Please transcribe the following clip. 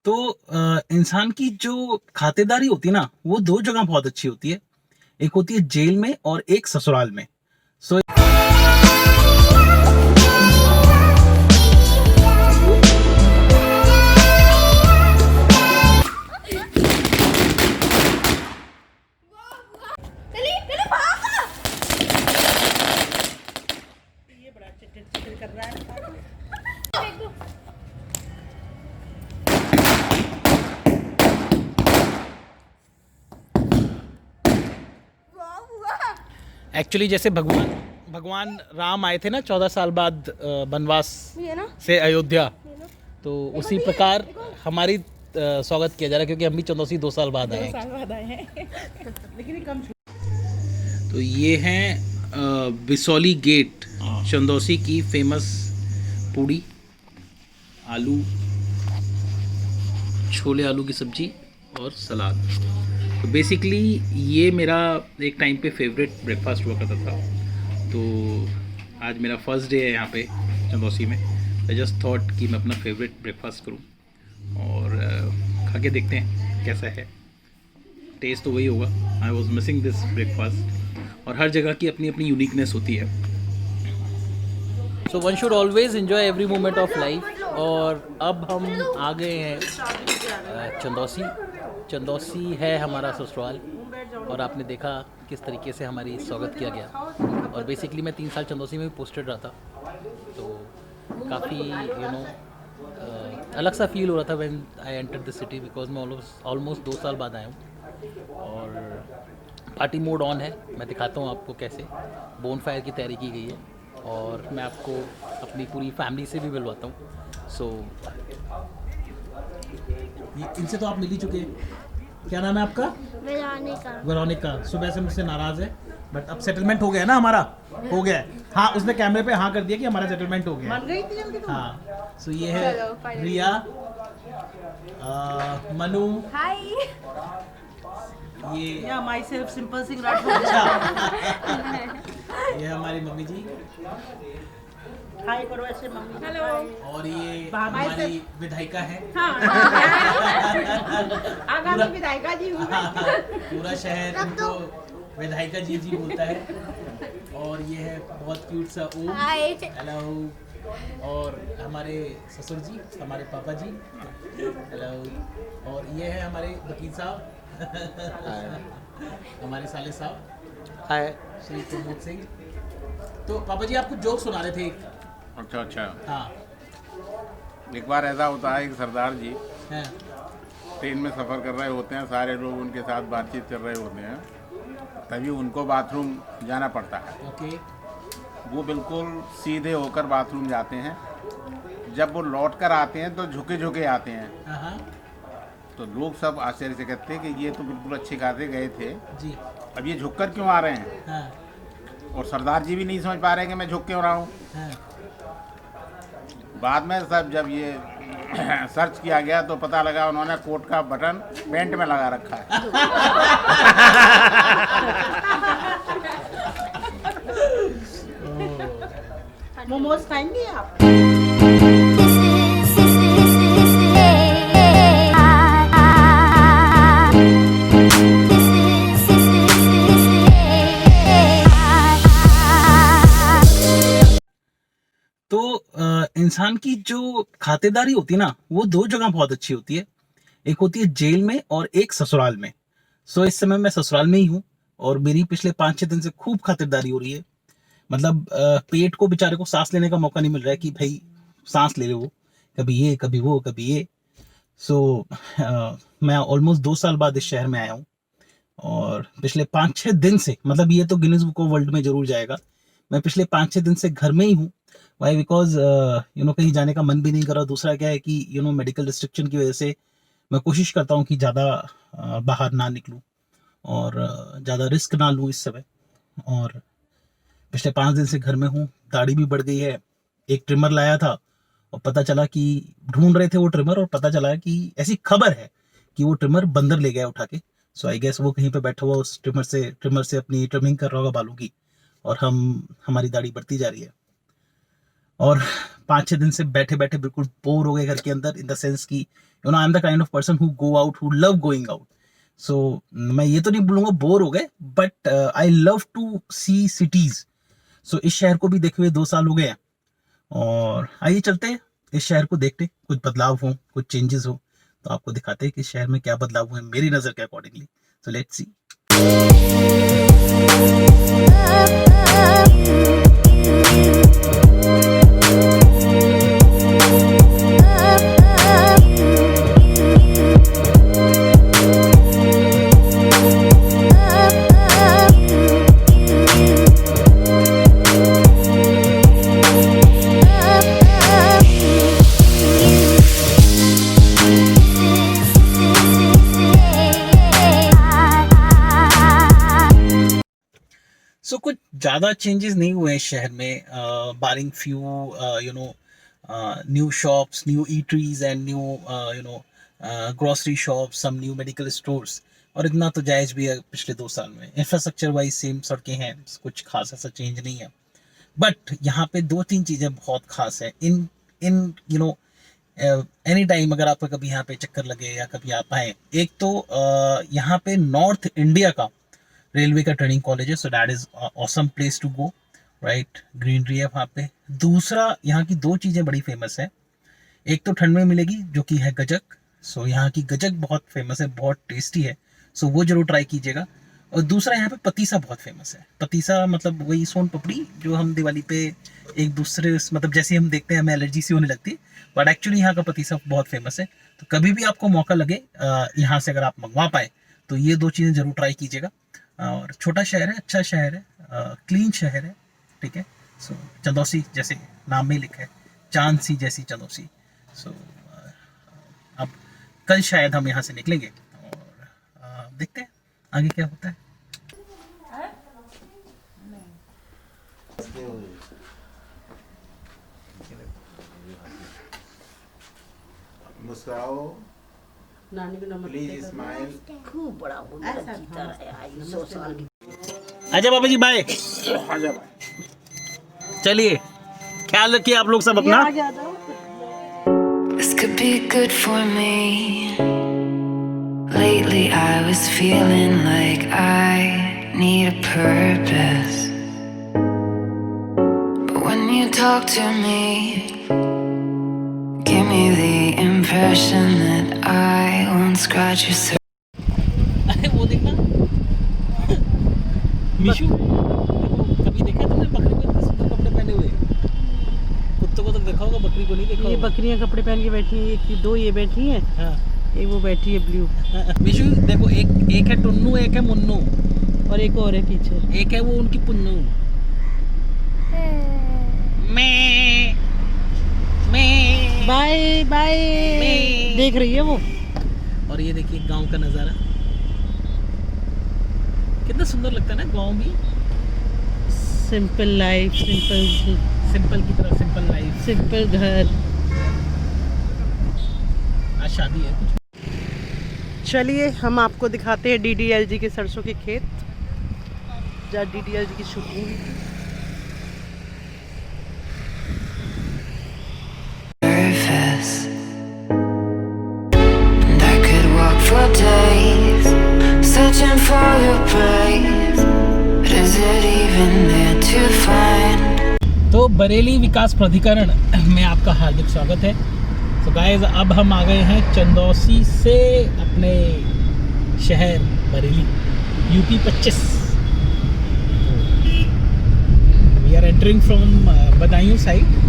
तो इंसान की जो खातिरदारी होती है ना, वो 2 जगह बहुत अच्छी होती है। एक होती है जेल में और एक ससुराल में। सो ये बड़ा चिटर चिटर कर रहा है। एक्चुअली जैसे भगवान भगवान राम आए थे ना 14 साल बाद वनवास ये ना से अयोध्या, ये ना तो उसी प्रकार हमारी स्वागत किया जा रहा है, क्योंकि हम भी चंदौसी 2 साल बाद आए हैं। साल बाद आए हैं लेकिन ये कम तो ये हैं बिसौली गेट, चंदौसी की फेमस पूड़ी, आलू, छोले आलू की सब्जी और सलाद। तो बेसिकली ये मेरा एक टाइम पे फेवरेट ब्रेकफास्ट हुआ करता था। तो आज मेरा फर्स्ट डे है यहाँ पे चंदौसी में। आई जस्ट थॉट कि मैं अपना फेवरेट ब्रेकफास्ट करूँ और खा के देखते हैं कैसा है। टेस्ट तो वही होगा। I was missing this breakfast. और हर जगह की अपनी अपनी यूनिकनेस होती है। So one should always enjoy every moment of life. और अब हम आ गए हैं चंदौसी। चंदौसी है हमारा ससुराल, और आपने देखा किस तरीके से हमारी स्वागत किया गया। और बेसिकली मैं 3 साल चंदौसी में भी पोस्टेड रहा था, तो काफ़ी अलग सा फील हो रहा था when I enter the city, because मैं ऑलमोस्ट 2 साल बाद आया हूँ। और पार्टी मोड ऑन है। मैं दिखाता हूँ आपको कैसे बोन फायर की तैयारी की गई है, और मैं आपको अपनी पूरी फैमिली से भी मिलवाता हूँ। सो इनसे तो आप मिल ही चुके हैं। क्या नाम है आपका? वेरोनिका। सुबह से मुझसे नाराज़ है, बट अब सेटलमेंट हो गया है ना हमारा, हो गया है। हाँ, उसने कैमरे पे हाँ कर दिया कि हमारा सेटलमेंट हो गया है। मन गई थी जल्दी। हाँ, सो ये है रिया, मनु, हाय ये या my self simple Singh Rathore. ये हमारी मम्मी जी, हाय करो ऐसे मम्मी। हेलो। और ये भाभी हमारी विधायिका है। आगामी विधायिका जी हूँ मैं। पूरा शहर इनको विधायिका जी जी बोलता है। और ये है बहुत क्यूट सा ओम। Hi hello. और हमारे ससुर जी, हमारे पापा जी, हेलो। और ये है हमारे वकील साहब, हमारे साले साहब, हाय, श्री प्रमोद सिंह। तो पापा जी आपको जोक सुना रहे थे एक। अच्छा अच्छा। हाँ एक बार ऐसा होता है कि सरदार जी हाँ ट्रेन में सफ़र कर रहे होते हैं, सारे लोग उनके साथ बातचीत कर रहे होते हैं, तभी उनको बाथरूम जाना पड़ता है। ओके। वो बिल्कुल सीधे होकर बाथरूम जाते हैं। जब वो लौट कर आते हैं तो झुके झुके आते हैं। हाँ तो लोग सब आश्चर्य से कहते हैं कि ये तो बिल्कुल अच्छे खासे गए थे, जी। अब ये झुक कर क्यों आ रहे हैं। हाँ और सरदार जी भी नहीं समझ पा रहे हैं कि मैं झुक क्यों रहा हूँ। हाँ बाद में सब जब ये सर्च किया गया तो पता लगा उन्होंने कोट का बटन पैंट में लगा रखा है। मोमोज खाएंगे आप? तो इंसान की जो खातिरदारी होती है ना, वो 2 जगह बहुत अच्छी होती है। एक होती है जेल में और एक ससुराल में। सो इस समय मैं ससुराल में ही हूँ, और मेरी पिछले 5-6 दिन से खूब खातिरदारी हो रही है। मतलब पेट को बेचारे को सांस लेने का मौका नहीं मिल रहा है कि भाई सांस ले लो, कभी ये कभी वो कभी ये। सो मैं ऑलमोस्ट 2 साल बाद इस शहर में आया हूँ, और पिछले 5-6 दिन से, मतलब ये तो गिनीज बुक ऑफ वर्ल्ड में जरूर जाएगा, मैं पिछले 5-6 दिन से घर में ही हूँ। वाई? बिकॉज कहीं जाने का मन भी नहीं कर रहा। दूसरा क्या है कि मेडिकल रिस्ट्रिक्शन की वजह से मैं कोशिश करता हूँ कि ज़्यादा बाहर ना निकलूँ और ज़्यादा रिस्क ना लूँ इस समय। और पिछले 5 दिन से घर में हूँ। दाढ़ी भी बढ़ गई है। एक ट्रिमर लाया था, और पता चला कि ढूंढ रहे थे वो ट्रिमर, और पता चला कि ऐसी खबर है कि वो ट्रिमर बंदर ले गया उठा के। सो आई गेस वो कहीं पे बैठा हुआ उस ट्रिमर से अपनी ट्रिमिंग कर रहा होगा बालों की, और हमारी दाढ़ी बढ़ती जा रही है। और 5-6 दिन से बैठे बैठे बिल्कुल बोर हो गए घर के अंदर, इन द सेंस कि you know I am the kind of person who go out, who love going out. So मैं ये तो नहीं बोलूंगा बोर हो गए, but I love to see cities. So इस शहर को भी देखे हुए 2 साल हो गए हैं, और आइए चलते हैं इस शहर को देखते, कुछ बदलाव हो, कुछ चेंजेस हो तो आपको दिखाते हैं कि इस शहर में क्या बदलाव हुए मेरी नज़र के अकॉर्डिंगली. So let's see. सो कुछ ज़्यादा चेंजेस नहीं हुए हैं शहर में, barring few you know new shops, new eateries and new you know grocery shops, some new medical stores. और इतना तो जायज़ भी है पिछले 2 साल में. इंफ्रास्ट्रक्चर वाइज सेम सड़कें हैं, कुछ खास ऐसा चेंज नहीं है. बट यहाँ पे 2-3 चीज़ें बहुत खास है. इन यू नो एनी टाइम अगर आपका कभी यहाँ पे चक्कर लगे या कभी आप आए, एक तो यहाँ पे नॉर्थ इंडिया का रेलवे का ट्रेनिंग कॉलेज है. So that is awesome place to go, right. Greenery है वहाँ पे. दूसरा, यहाँ की 2 चीज़ें बड़ी फेमस है. एक तो ठंड में मिलेगी जो कि है गजक. सो यहाँ की गजक बहुत फेमस है, बहुत टेस्टी है. सो वो जरूर ट्राई कीजिएगा. और दूसरा, यहाँ पे पतीसा बहुत फेमस है. पतीसा मतलब वही सोन पपड़ी जो हम दिवाली पे एक दूसरे मतलब जैसे हम देखते हैं हमें एलर्जी सी होने लगती है, बट एक्चुअली यहाँ का पतीसा बहुत फेमस है. तो कभी भी आपको मौका लगे यहाँ से अगर आप मंगवा पाए तो ये 2 चीज़ें जरूर ट्राई कीजिएगा. और छोटा शहर है, अच्छा शहर है, क्लीन शहर है, ठीक है. सो चंदौसी जैसे नाम में लिखा है, चांद सी जैसी चंदौसी. सो अब कल शायद हम यहाँ से निकलेंगे और देखते हैं आगे क्या होता है. मुस्कुराओ, नानी को नमस्ते प्लीज स्माइल. खूब बड़ा हो गया जीता रहा है 100 साल की. अच्छा बाबा जी, बाय. आजा भाई. चलिए, ख्याल रखिए आप लोग सब अपना. This could be good for me. Lately I was feeling like I need a purpose. But when you talk to me, give me the impression that I won't scratch your surface. अरे वो देखना मिशु, कभी देखा है तुमने बकरी को इतने सुंदर कपड़े पहने हुए? कुत्तों को तो देखा होगा, बकरी को नहीं देखा ये होगा. बकरियां कपड़े पहन के बैठी हैं. एक 2 ये बैठी हैं, हाँ. एक वो बैठी है ब्लू, मिशु देखो, एक है टुन्नू, एक है मुन्नू, और एक और है पीछे. एक है वो उनकी पुन्नू. मैं बाय बाय देख रही है वो. और ये देखिए गांव का नज़ारा, कितना सुंदर लगता है ना गांव भी. सिंपल लाइफ, सिंपल की तरह सिंपल लाइफ. सिंपल घर. आज शादी है कुछ. चलिए हम आपको दिखाते हैं DDLG के सरसों के खेत, जहाँ DDLG की शूटिंग हुई थी. And I could walk for days, searching for your praise. But is it even there to find? तो बरेली विकास प्राधिकरण में आपका हार्दिक स्वागत है. तो गाइस, अब हम आ गए हैं चंदौसी से अपने शहर Bareilly, UP 25. We are entering from Badaun side.